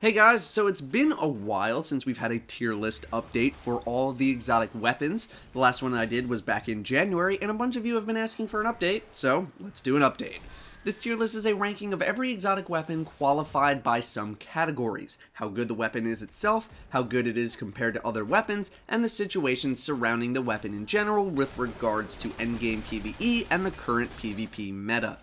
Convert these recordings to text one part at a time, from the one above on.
Hey guys, so it's been a while since we've had a tier list update for all of the exotic weapons. The last one I did was back in January, and a bunch of you have been asking for an update, so let's do an update. This tier list is a ranking of every exotic weapon qualified by some categories: how good the weapon is itself, how good it is compared to other weapons, and the situations surrounding the weapon in general with regards to endgame PvE and the current PvP meta.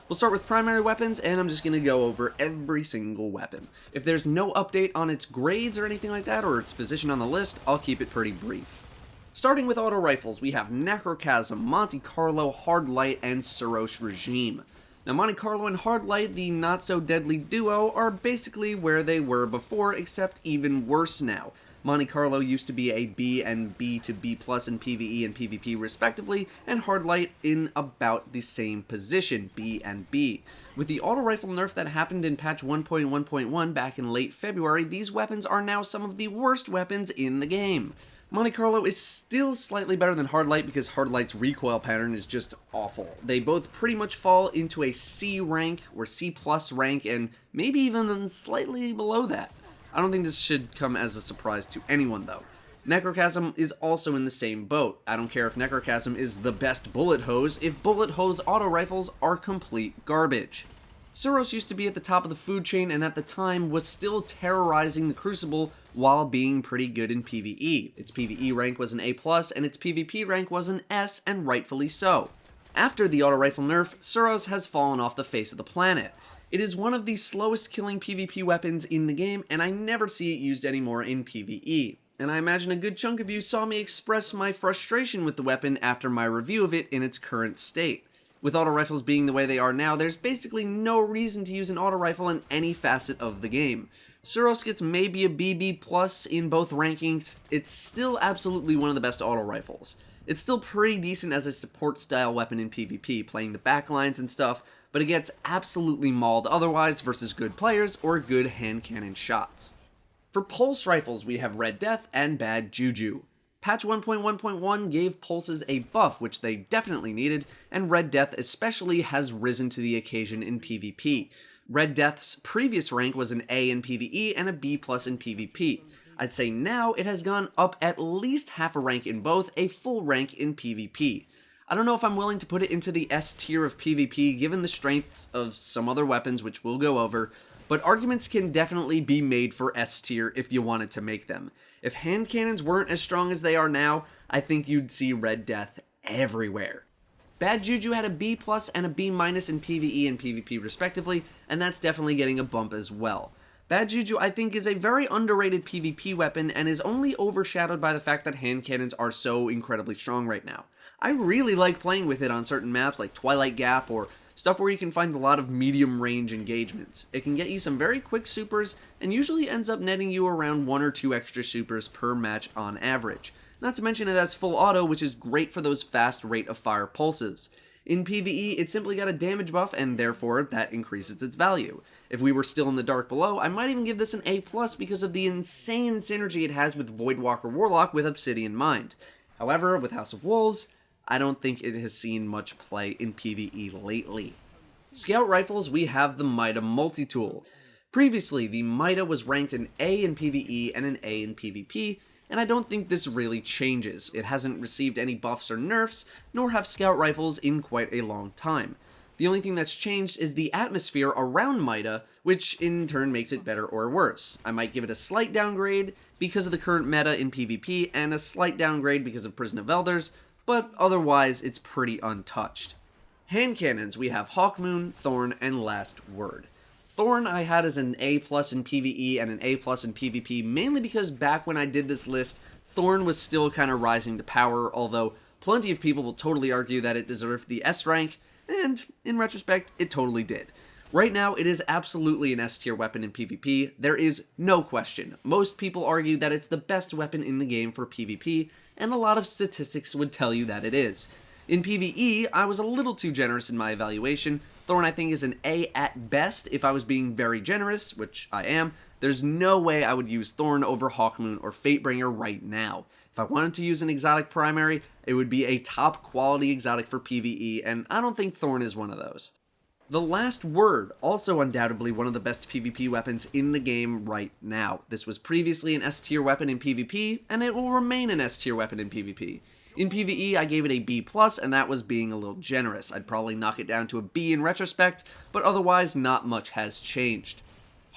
We'll start with primary weapons, and I'm just going to go over every single weapon. If there's no update on its grades or anything like that, or its position on the list, I'll keep it pretty brief. Starting with auto rifles, we have Necrochasm, Monte Carlo, Hard Light, and Suros Regime. Now, Monte Carlo and Hard Light, the not-so-deadly duo, are basically where they were before, except even worse now. Monte Carlo used to be a B and B to B plus in PvE and PvP respectively, and Hard Light in about the same position, B and B. With the auto rifle nerf that happened in patch 1.1.1 back in late February, these weapons are now some of the worst weapons in the game. Monte Carlo is still slightly better than Hard Light because Hard Light's recoil pattern is just awful. They both pretty much fall into a C rank or C plus rank, and maybe even slightly below that. I don't think this should come as a surprise to anyone though. Necrochasm is also in the same boat. I don't care if Necrochasm is the best bullet hose if bullet hose auto rifles are complete garbage. Suros used to be at the top of the food chain and at the time was still terrorizing the Crucible while being pretty good in PvE. Its PvE rank was an A+, and its PvP rank was an S, and rightfully so. After the auto rifle nerf, Suros has fallen off the face of the planet. It is one of the slowest killing PvP weapons in the game, and I never see it used anymore in PvE. And I imagine a good chunk of you saw me express my frustration with the weapon after my review of it in its current state. With auto rifles being the way they are now, there's basically no reason to use an auto rifle in any facet of the game. Suros gets maybe a BB plus in both rankings. It's still absolutely one of the best auto rifles. It's still pretty decent as a support style weapon in PvP, playing the backlines and stuff, but it gets absolutely mauled otherwise versus good players or good hand cannon shots. For pulse rifles, we have Red Death and Bad Juju. Patch 1.1.1 gave pulses a buff, which they definitely needed, and Red Death especially has risen to the occasion in PvP. Red Death's previous rank was an A in PvE and a B plus in PvP. I'd say now it has gone up at least half a rank in both, a full rank in PvP. I don't know if I'm willing to put it into the S tier of PvP given the strengths of some other weapons which we'll go over, but arguments can definitely be made for S tier if you wanted to make them. If hand cannons weren't as strong as they are now, I think you'd see Red Death everywhere. Bad Juju had a B plus and a B minus in PvE and PvP respectively, and that's definitely getting a bump as well. Bad Juju, I think, is a very underrated PvP weapon and is only overshadowed by the fact that hand cannons are so incredibly strong right now. I really like playing with it on certain maps like Twilight Gap or stuff where you can find a lot of medium range engagements. It can get you some very quick supers and usually ends up netting you around 1 or 2 extra supers per match on average. Not to mention it has full auto, which is great for those fast rate of fire pulses. In PvE, it simply got a damage buff, and therefore that increases its value. If we were still in the dark below, I might even give this an A+, because of the insane synergy it has with Voidwalker Warlock with Obsidian Mind. However, with House of Wolves, I don't think it has seen much play in PvE lately. Scout rifles, we have the MIDA multi-tool. Previously, the MIDA was ranked an A in PvE and an A in PvP, and I don't think this really changes. It hasn't received any buffs or nerfs, nor have scout rifles in quite a long time. The only thing that's changed is the atmosphere around MIDA, which in turn makes it better or worse. I might give it a slight downgrade because of the current meta in PvP, and a slight downgrade because of Prison of Elders, but otherwise it's pretty untouched. Hand cannons, we have Hawkmoon, Thorn, and Last Word. Thorn I had as an A plus in PvE and an A plus in PvP, mainly because back when I did this list, Thorn was still kind of rising to power, although plenty of people will totally argue that it deserved the S rank, and in retrospect, it totally did. Right now, it is absolutely an S tier weapon in PvP, there is no question. Most people argue that it's the best weapon in the game for PvP, and a lot of statistics would tell you that it is. In PvE, I was a little too generous in my evaluation. Thorn I think is an A at best if I was being very generous, which I am. There's no way I would use Thorn over Hawkmoon or Fatebringer right now. If I wanted to use an exotic primary, it would be a top quality exotic for PvE, and I don't think Thorn is one of those. The Last Word, also undoubtedly one of the best PvP weapons in the game right now. This was previously an S tier weapon in PvP, and it will remain an S tier weapon in PvP. In PvE, I gave it a B+, and that was being a little generous. I'd probably knock it down to a B in retrospect, but otherwise not much has changed.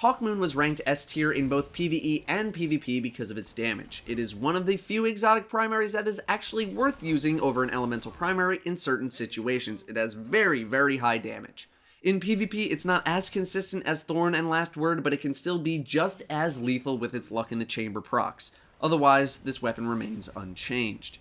Hawkmoon was ranked S tier in both PvE and PvP because of its damage. It is one of the few exotic primaries that is actually worth using over an elemental primary in certain situations. It has very, very high damage. In PvP, it's not as consistent as Thorn and Last Word, but it can still be just as lethal with its Luck in the Chamber procs. Otherwise, this weapon remains unchanged.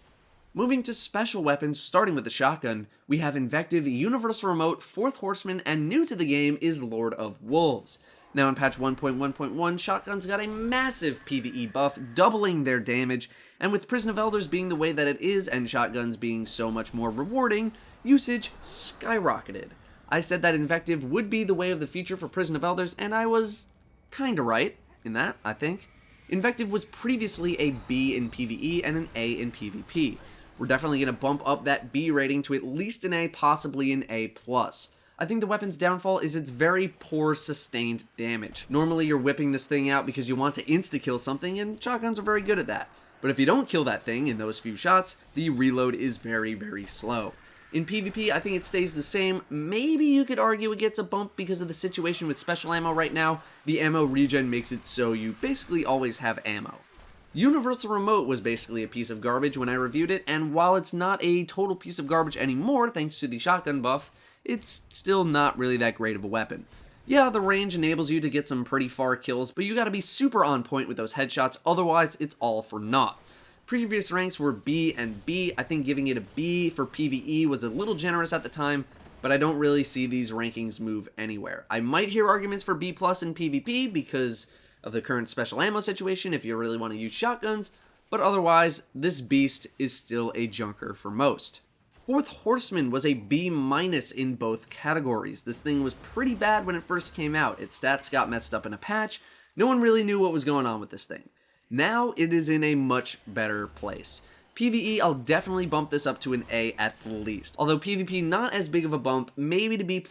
Moving to special weapons, starting with the shotgun, we have Invective, Universal Remote, 4th Horseman, and new to the game is Lord of Wolves. Now in patch 1.1.1, shotguns got a massive PvE buff, doubling their damage, and with Prison of Elders being the way that it is, and shotguns being so much more rewarding, usage skyrocketed. I said that Invective would be the way of the future for Prison of Elders, and I was kinda right in that, I think. Invective was previously a B in PvE and an A in PvP. We're definitely going to bump up that B rating to at least an A, possibly an A+. I think the weapon's downfall is its very poor sustained damage. Normally you're whipping this thing out because you want to insta-kill something, and shotguns are very good at that. But if you don't kill that thing in those few shots, the reload is very, very slow. In PvP, I think it stays the same. Maybe you could argue it gets a bump because of the situation with special ammo right now. The ammo regen makes it so you basically always have ammo. Universal Remote was basically a piece of garbage when I reviewed it, and while it's not a total piece of garbage anymore thanks to the shotgun buff, it's still not really that great of a weapon. Yeah, the range enables you to get some pretty far kills, but you gotta be super on point with those headshots, otherwise it's all for naught. Previous ranks were B and B. I think giving it a B for PvE was a little generous at the time, but I don't really see these rankings move anywhere. I might hear arguments for B+ in PvP because of the current special ammo situation if you really want to use shotguns, but otherwise, this beast is still a junker for most. 4th Horseman was a B- in both categories. This thing was pretty bad when it first came out. Its stats got messed up in a patch. No one really knew what was going on with this thing. Now it is in a much better place. PvE, I'll definitely bump this up to an A at least. Although PvP not as big of a bump, maybe to B+,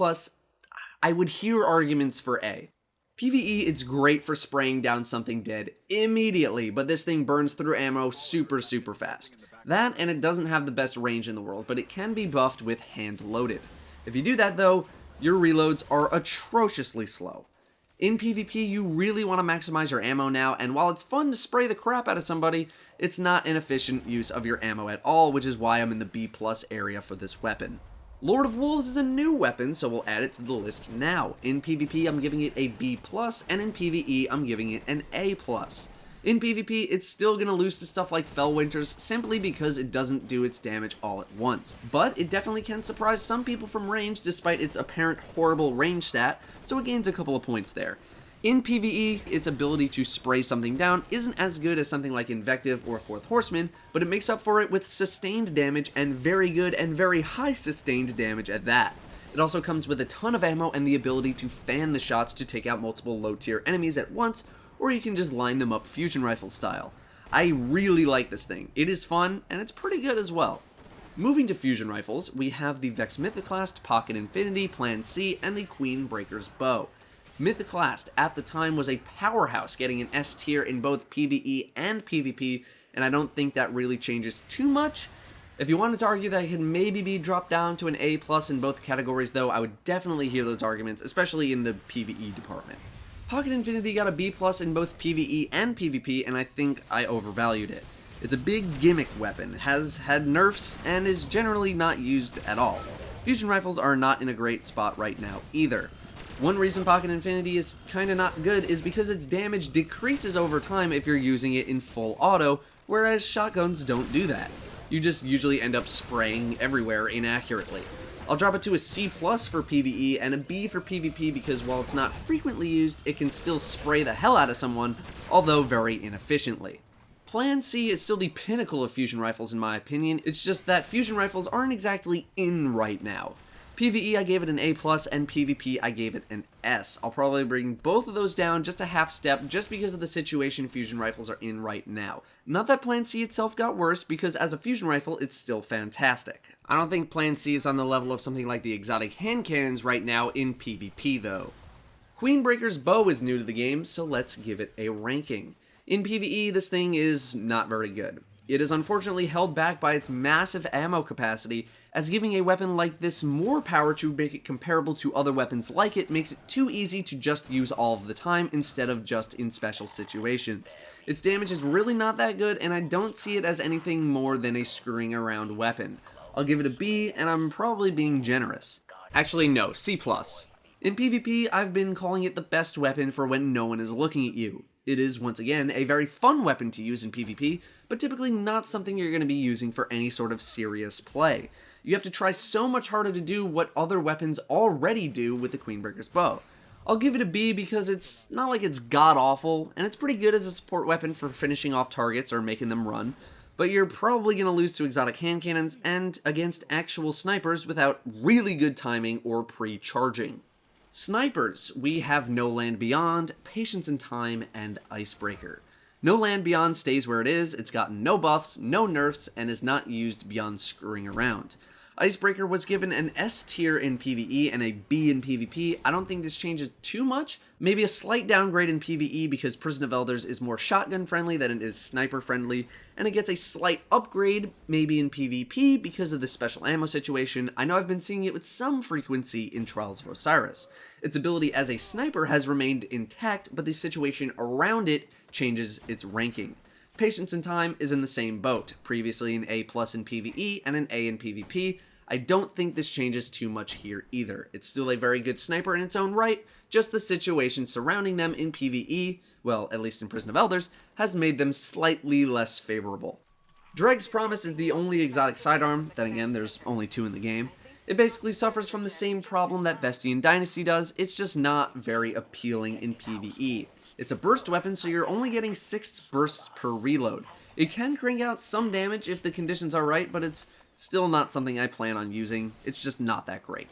I would hear arguments for A. PvE, it's great for spraying down something dead immediately, but this thing burns through ammo super fast. That, and it doesn't have the best range in the world, but it can be buffed with hand-loaded. If you do that though, your reloads are atrociously slow. In PvP, you really want to maximize your ammo now, and while it's fun to spray the crap out of somebody, it's not an efficient use of your ammo at all, which is why I'm in the B+ area for this weapon. Lord of Wolves is a new weapon, so we'll add it to the list now. In PvP, I'm giving it a B+, and in PvE, I'm giving it an A+. In PvP, it's still going to lose to stuff like Fellwinter's simply because it doesn't do its damage all at once. But it definitely can surprise some people from range despite its apparent horrible range stat, so it gains a couple of points there. In PvE, its ability to spray something down isn't as good as something like Invective or 4th Horseman, but it makes up for it with sustained damage and very good and very high sustained damage at that. It also comes with a ton of ammo and the ability to fan the shots to take out multiple low-tier enemies at once, or you can just line them up fusion rifle style. I really like this thing. It is fun, and it's pretty good as well. Moving to fusion rifles, we have the Vex Mythoclast, Pocket Infinity, Plan C, and the Queen Breaker's Bow. Mythoclast at the time was a powerhouse, getting an S tier in both PvE and PvP, and I don't think that really changes too much. If you wanted to argue that it could maybe be dropped down to an A+ in both categories though, I would definitely hear those arguments, especially in the PvE department. Pocket Infinity got a B+ in both PvE and PvP, and I think I overvalued it. It's a big gimmick weapon, has had nerfs, and is generally not used at all. Fusion rifles are not in a great spot right now either. One reason Pocket Infinity is kinda not good is because its damage decreases over time if you're using it in full auto, whereas shotguns don't do that. You just usually end up spraying everywhere inaccurately. I'll drop it to a C+ for PvE and a B for PvP because while it's not frequently used, it can still spray the hell out of someone, although very inefficiently. Plan C is still the pinnacle of fusion rifles in my opinion, it's just that fusion rifles aren't exactly in right now. PvE I gave it an A+, and PvP I gave it an S. I'll probably bring both of those down just a half step just because of the situation fusion rifles are in right now. Not that Plan C itself got worse, because as a fusion rifle, it's still fantastic. I don't think Plan C is on the level of something like the exotic hand cannons right now in PvP though. Queenbreaker's bow is new to the game, so let's give it a ranking. In PvE, this thing is not very good. It is unfortunately held back by its massive ammo capacity, as giving a weapon like this more power to make it comparable to other weapons like it makes it too easy to just use all of the time instead of just in special situations. Its damage is really not that good, and I don't see it as anything more than a screwing around weapon. I'll give it a B, and I'm probably being generous. Actually, no, C+. In PvP, I've been calling it the best weapon for when no one is looking at you. It is, once again, a very fun weapon to use in PvP, but typically not something you're going to be using for any sort of serious play. You have to try so much harder to do what other weapons already do with the Queenbreaker's bow. I'll give it a B because it's not like it's god-awful, and it's pretty good as a support weapon for finishing off targets or making them run, but you're probably going to lose to exotic hand cannons and against actual snipers without really good timing or pre-charging. Snipers, we have No Land Beyond, Patience in Time, and Icebreaker. No Land Beyond stays where it is, it's gotten no buffs, no nerfs, and is not used beyond screwing around. Icebreaker was given an S tier in PvE and a B in PvP. I don't think this changes too much. Maybe a slight downgrade in PvE because Prison of Elders is more shotgun friendly than it is sniper friendly, and it gets a slight upgrade maybe in PvP because of the special ammo situation. I know I've been seeing it with some frequency in Trials of Osiris. Its ability as a sniper has remained intact, but the situation around it changes its ranking. Patience in Time is in the same boat, previously an A+ in PvE and an A in PvP. I don't think this changes too much here either. It's still a very good sniper in its own right, just the situation surrounding them in PvE, well, at least in Prison of Elders, has made them slightly less favorable. Dreg's Promise is the only exotic sidearm, then again, there's only 2 in the game. It basically suffers from the same problem that Vestian Dynasty does, it's just not very appealing in PvE. It's a burst weapon, so you're only getting 6 bursts per reload. It can crank out some damage if the conditions are right, but it's still not something I plan on using. It's just not that great.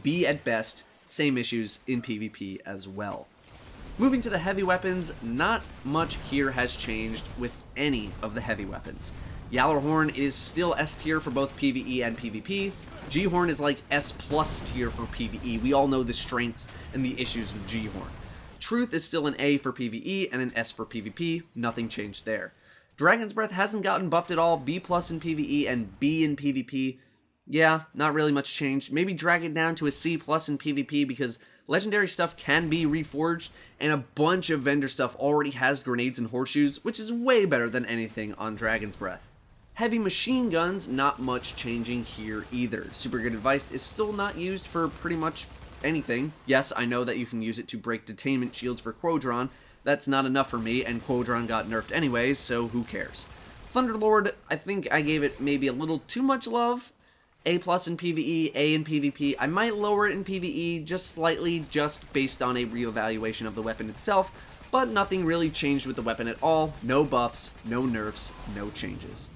B at best, same issues in PvP as well. Moving to the heavy weapons, not much here has changed with any of the heavy weapons. Gjallarhorn is still S tier for both PvE and PvP. G-Horn is like S+ tier for PvE. We all know the strengths and the issues with G-Horn. Truth is still an A for PvE and an S for PvP, nothing changed there. Dragon's Breath hasn't gotten buffed at all, B+ in PvE and B in PvP. Yeah, not really much changed. Maybe drag it down to a C+ in PvP because legendary stuff can be reforged, and a bunch of vendor stuff already has grenades and horseshoes, which is way better than anything on Dragon's Breath. Heavy machine guns, not much changing here either. Super Good Advice is still not used for pretty much anything. Yes, I know that you can use it to break detainment shields for Quodron. That's not enough for me, and Quodron got nerfed anyways, so who cares. Thunderlord, I think I gave it maybe a little too much love. A+ in PvE, A in PvP. I might lower it in PvE just slightly, just based on a reevaluation of the weapon itself, but nothing really changed with the weapon at all. No buffs, no nerfs, no changes.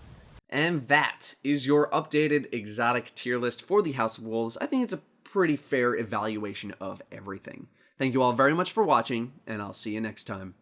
And that is your updated exotic tier list for the House of Wolves. I think it's a pretty fair evaluation of everything. Thank you all very much for watching, and I'll see you next time.